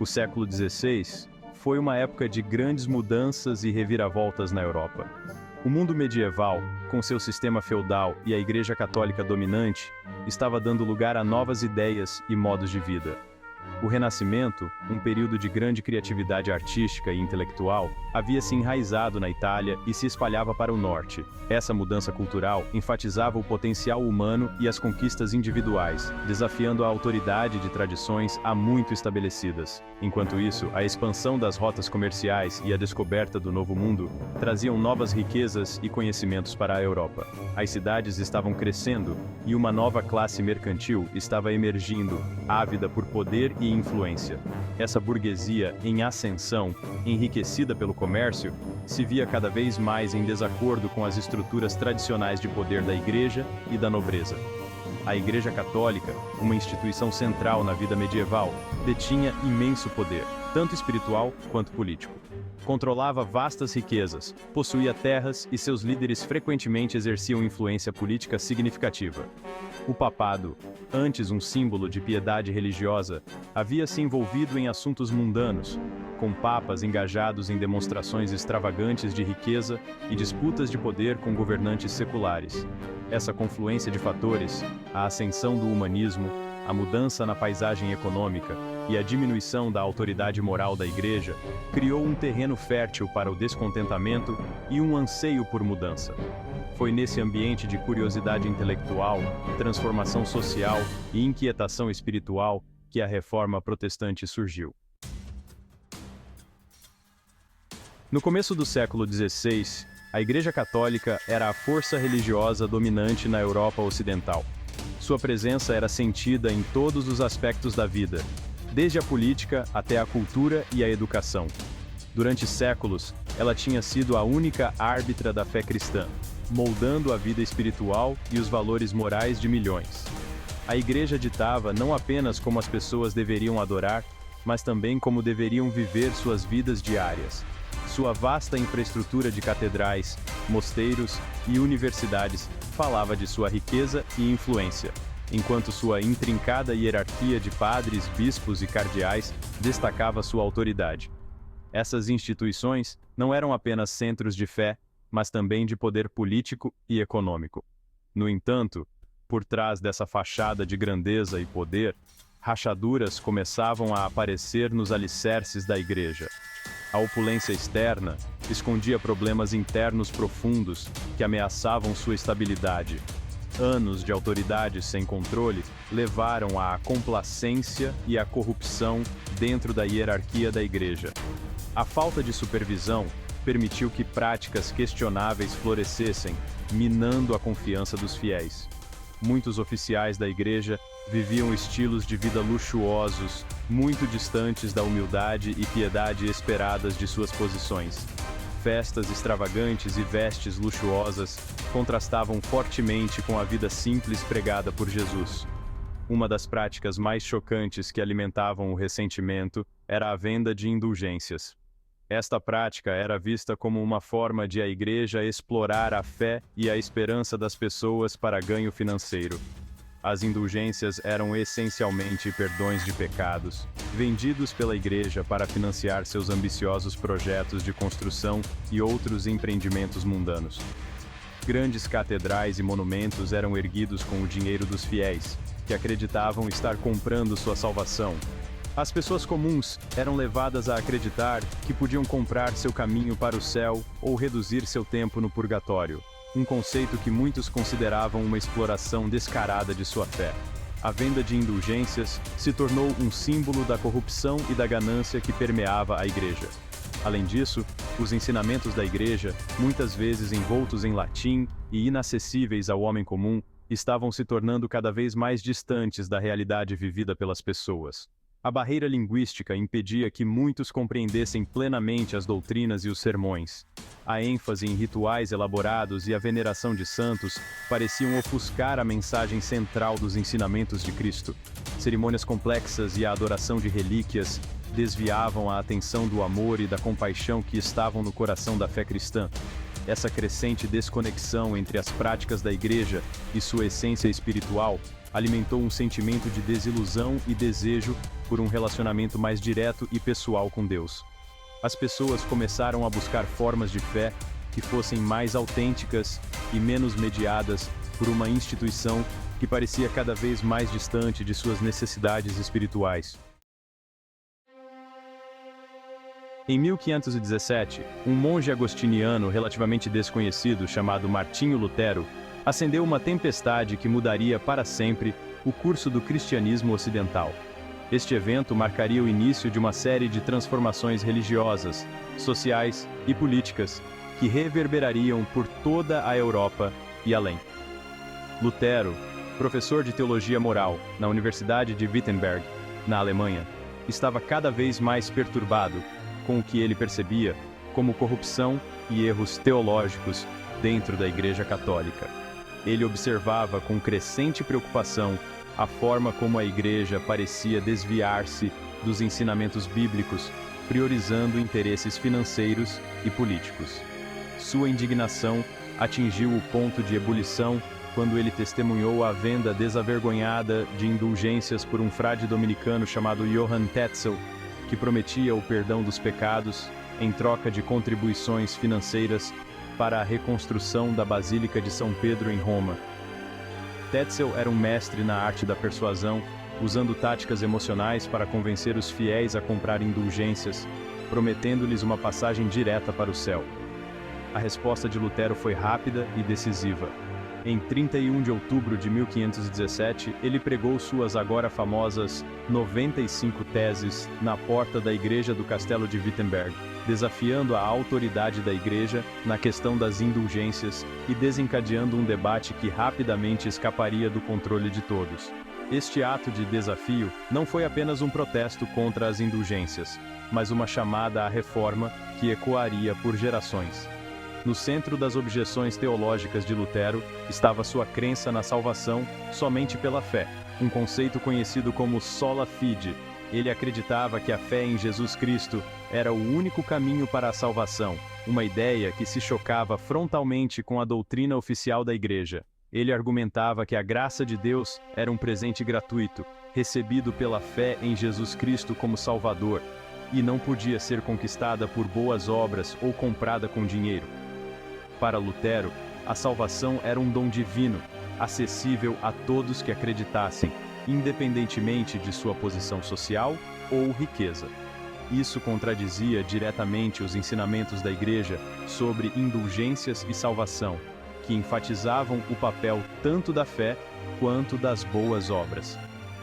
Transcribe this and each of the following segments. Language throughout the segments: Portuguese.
O século XVI foi uma época de grandes mudanças e reviravoltas na Europa. O mundo medieval, com seu sistema feudal e a Igreja Católica dominante, estava dando lugar a novas ideias e modos de vida. O Renascimento, um período de grande criatividade artística e intelectual, havia se enraizado na Itália e se espalhava para o norte. Essa mudança cultural enfatizava o potencial humano e as conquistas individuais, desafiando a autoridade de tradições há muito estabelecidas. Enquanto isso, a expansão das rotas comerciais e a descoberta do Novo Mundo traziam novas riquezas e conhecimentos para a Europa. As cidades estavam crescendo e uma nova classe mercantil estava emergindo, ávida por poder e influência. Essa burguesia em ascensão, enriquecida pelo comércio, se via cada vez mais em desacordo com as estruturas tradicionais de poder da Igreja e da nobreza. A Igreja Católica, uma instituição central na vida medieval, detinha imenso poder, tanto espiritual quanto político. Controlava vastas riquezas, possuía terras e seus líderes frequentemente exerciam influência política significativa. O papado, antes um símbolo de piedade religiosa, havia se envolvido em assuntos mundanos, com papas engajados em demonstrações extravagantes de riqueza e disputas de poder com governantes seculares. Essa confluência de fatores, a ascensão do humanismo, a mudança na paisagem econômica e a diminuição da autoridade moral da Igreja, criou um terreno fértil para o descontentamento e um anseio por mudança. Foi nesse ambiente de curiosidade intelectual, transformação social e inquietação espiritual que a Reforma Protestante surgiu. No começo do século XVI, a Igreja Católica era a força religiosa dominante na Europa Ocidental. Sua presença era sentida em todos os aspectos da vida, desde a política até a cultura e a educação. Durante séculos, ela tinha sido a única árbitra da fé cristã, moldando a vida espiritual e os valores morais de milhões. A Igreja ditava não apenas como as pessoas deveriam adorar, mas também como deveriam viver suas vidas diárias. Sua vasta infraestrutura de catedrais, mosteiros e universidades falava de sua riqueza e influência, enquanto sua intrincada hierarquia de padres, bispos e cardeais destacava sua autoridade. Essas instituições não eram apenas centros de fé, mas também de poder político e econômico. No entanto, por trás dessa fachada de grandeza e poder, rachaduras começavam a aparecer nos alicerces da Igreja. A opulência externa escondia problemas internos profundos que ameaçavam sua estabilidade. Anos de autoridade sem controle levaram à complacência e à corrupção dentro da hierarquia da Igreja. A falta de supervisão permitiu que práticas questionáveis florescessem, minando a confiança dos fiéis. Muitos oficiais da Igreja viviam estilos de vida luxuosos, muito distantes da humildade e piedade esperadas de suas posições. Festas extravagantes e vestes luxuosas contrastavam fortemente com a vida simples pregada por Jesus. Uma das práticas mais chocantes que alimentavam o ressentimento era a venda de indulgências. Esta prática era vista como uma forma de a Igreja explorar a fé e a esperança das pessoas para ganho financeiro. As indulgências eram essencialmente perdões de pecados, vendidos pela Igreja para financiar seus ambiciosos projetos de construção e outros empreendimentos mundanos. Grandes catedrais e monumentos eram erguidos com o dinheiro dos fiéis, que acreditavam estar comprando sua salvação. As pessoas comuns eram levadas a acreditar que podiam comprar seu caminho para o céu ou reduzir seu tempo no purgatório, um conceito que muitos consideravam uma exploração descarada de sua fé. A venda de indulgências se tornou um símbolo da corrupção e da ganância que permeava a Igreja. Além disso, os ensinamentos da Igreja, muitas vezes envoltos em latim e inacessíveis ao homem comum, estavam se tornando cada vez mais distantes da realidade vivida pelas pessoas. A barreira linguística impedia que muitos compreendessem plenamente as doutrinas e os sermões. A ênfase em rituais elaborados e a veneração de santos pareciam ofuscar a mensagem central dos ensinamentos de Cristo. Cerimônias complexas e a adoração de relíquias desviavam a atenção do amor e da compaixão que estavam no coração da fé cristã. Essa crescente desconexão entre as práticas da Igreja e sua essência espiritual alimentou um sentimento de desilusão e desejo por um relacionamento mais direto e pessoal com Deus. As pessoas começaram a buscar formas de fé que fossem mais autênticas e menos mediadas por uma instituição que parecia cada vez mais distante de suas necessidades espirituais. Em 1517, um monge agostiniano relativamente desconhecido chamado Martinho Lutero acendeu uma tempestade que mudaria para sempre o curso do cristianismo ocidental. Este evento marcaria o início de uma série de transformações religiosas, sociais e políticas que reverberariam por toda a Europa e além. Lutero, professor de teologia moral na Universidade de Wittenberg, na Alemanha, estava cada vez mais perturbado com o que ele percebia como corrupção e erros teológicos dentro da Igreja Católica. Ele observava com crescente preocupação a forma como a Igreja parecia desviar-se dos ensinamentos bíblicos, priorizando interesses financeiros e políticos. Sua indignação atingiu o ponto de ebulição quando ele testemunhou a venda desavergonhada de indulgências por um frade dominicano chamado Johann Tetzel, que prometia o perdão dos pecados em troca de contribuições financeiras para a reconstrução da Basílica de São Pedro em Roma. Tetzel era um mestre na arte da persuasão, usando táticas emocionais para convencer os fiéis a comprar indulgências, prometendo-lhes uma passagem direta para o céu. A resposta de Lutero foi rápida e decisiva. Em 31 de outubro de 1517, ele pregou suas agora famosas 95 teses na porta da igreja do Castelo de Wittenberg, desafiando a autoridade da igreja na questão das indulgências e desencadeando um debate que rapidamente escaparia do controle de todos. Este ato de desafio não foi apenas um protesto contra as indulgências, mas uma chamada à reforma que ecoaria por gerações. No centro das objeções teológicas de Lutero estava sua crença na salvação somente pela fé, um conceito conhecido como sola fide. Ele acreditava que a fé em Jesus Cristo era o único caminho para a salvação, uma ideia que se chocava frontalmente com a doutrina oficial da Igreja. Ele argumentava que a graça de Deus era um presente gratuito, recebido pela fé em Jesus Cristo como Salvador, e não podia ser conquistada por boas obras ou comprada com dinheiro. Para Lutero, a salvação era um dom divino, acessível a todos que acreditassem, independentemente de sua posição social ou riqueza. Isso contradizia diretamente os ensinamentos da Igreja sobre indulgências e salvação, que enfatizavam o papel tanto da fé quanto das boas obras.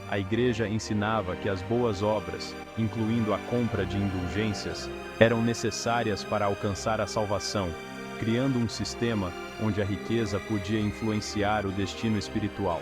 A Igreja ensinava que as boas obras, incluindo a compra de indulgências, eram necessárias para alcançar a salvação, criando um sistema onde a riqueza podia influenciar o destino espiritual.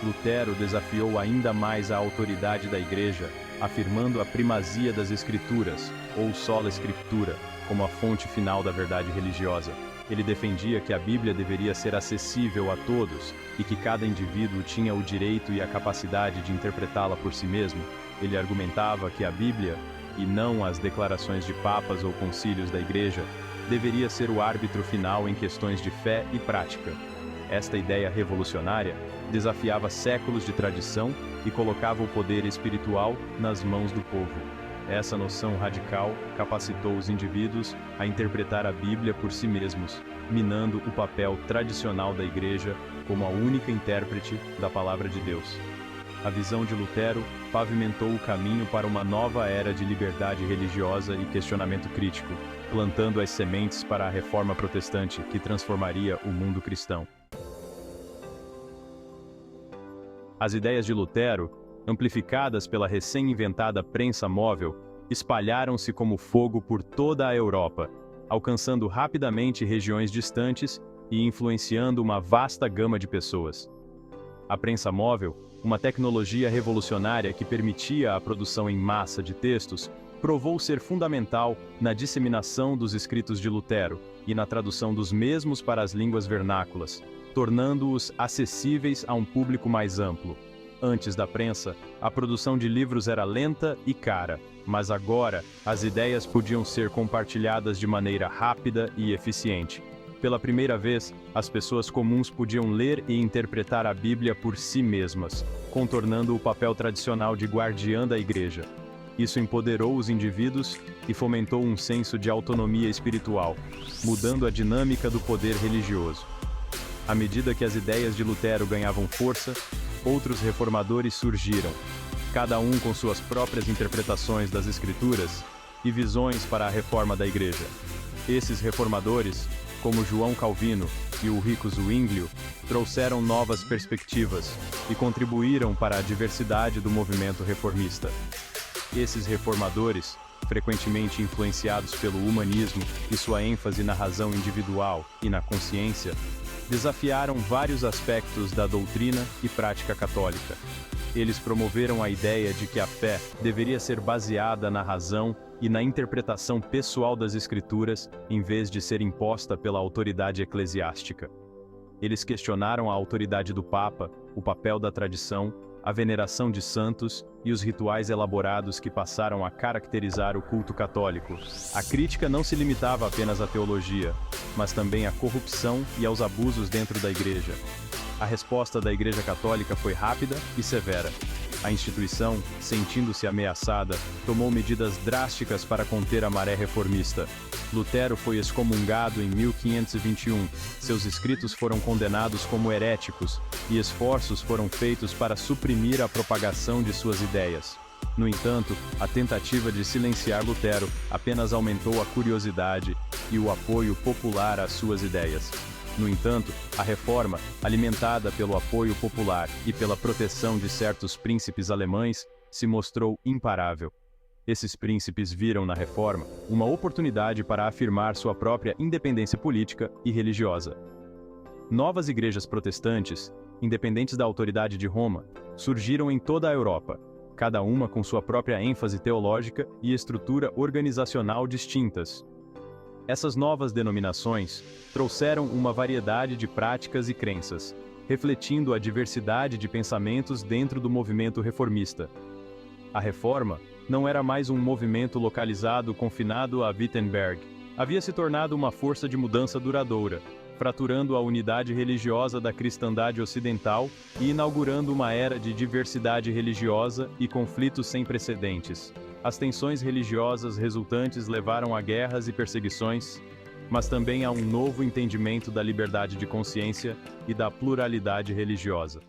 Lutero desafiou ainda mais a autoridade da Igreja, afirmando a primazia das Escrituras, ou sola Scriptura, como a fonte final da verdade religiosa. Ele defendia que a Bíblia deveria ser acessível a todos e que cada indivíduo tinha o direito e a capacidade de interpretá-la por si mesmo. Ele argumentava que a Bíblia, e não as declarações de papas ou concílios da Igreja, deveria ser o árbitro final em questões de fé e prática. Esta ideia revolucionária desafiava séculos de tradição e colocava o poder espiritual nas mãos do povo. Essa noção radical capacitou os indivíduos a interpretar a Bíblia por si mesmos, minando o papel tradicional da Igreja como a única intérprete da Palavra de Deus. A visão de Lutero pavimentou o caminho para uma nova era de liberdade religiosa e questionamento crítico, plantando as sementes para a reforma protestante que transformaria o mundo cristão. As ideias de Lutero, amplificadas pela recém-inventada prensa móvel, espalharam-se como fogo por toda a Europa, alcançando rapidamente regiões distantes e influenciando uma vasta gama de pessoas. A prensa móvel, uma tecnologia revolucionária que permitia a produção em massa de textos, provou ser fundamental na disseminação dos escritos de Lutero e na tradução dos mesmos para as línguas vernáculas, tornando-os acessíveis a um público mais amplo. Antes da prensa, a produção de livros era lenta e cara, mas agora as ideias podiam ser compartilhadas de maneira rápida e eficiente. Pela primeira vez, as pessoas comuns podiam ler e interpretar a Bíblia por si mesmas, contornando o papel tradicional de guardiã da igreja. Isso empoderou os indivíduos e fomentou um senso de autonomia espiritual, mudando a dinâmica do poder religioso. À medida que as ideias de Lutero ganhavam força, outros reformadores surgiram, cada um com suas próprias interpretações das Escrituras e visões para a reforma da igreja. Esses reformadores, como João Calvino e Ulrico Zwinglio, trouxeram novas perspectivas e contribuíram para a diversidade do movimento reformista. Esses reformadores, frequentemente influenciados pelo humanismo e sua ênfase na razão individual e na consciência, desafiaram vários aspectos da doutrina e prática católica. Eles promoveram a ideia de que a fé deveria ser baseada na razão e na interpretação pessoal das Escrituras, em vez de ser imposta pela autoridade eclesiástica. Eles questionaram a autoridade do Papa, o papel da tradição, a veneração de santos e os rituais elaborados que passaram a caracterizar o culto católico. A crítica não se limitava apenas à teologia, mas também à corrupção e aos abusos dentro da igreja. A resposta da Igreja Católica foi rápida e severa. A instituição, sentindo-se ameaçada, tomou medidas drásticas para conter a maré reformista. Lutero foi excomungado em 1521, seus escritos foram condenados como heréticos, e esforços foram feitos para suprimir a propagação de suas ideias. No entanto, a tentativa de silenciar Lutero apenas aumentou a curiosidade e o apoio popular às suas ideias. No entanto, a reforma, alimentada pelo apoio popular e pela proteção de certos príncipes alemães, se mostrou imparável. Esses príncipes viram na reforma uma oportunidade para afirmar sua própria independência política e religiosa. Novas igrejas protestantes, independentes da autoridade de Roma, surgiram em toda a Europa, cada uma com sua própria ênfase teológica e estrutura organizacional distintas. Essas novas denominações trouxeram uma variedade de práticas e crenças, refletindo a diversidade de pensamentos dentro do movimento reformista. A reforma não era mais um movimento localizado confinado a Wittenberg. Havia se tornado uma força de mudança duradoura, fraturando a unidade religiosa da cristandade ocidental e inaugurando uma era de diversidade religiosa e conflitos sem precedentes. As tensões religiosas resultantes levaram a guerras e perseguições, mas também a um novo entendimento da liberdade de consciência e da pluralidade religiosa.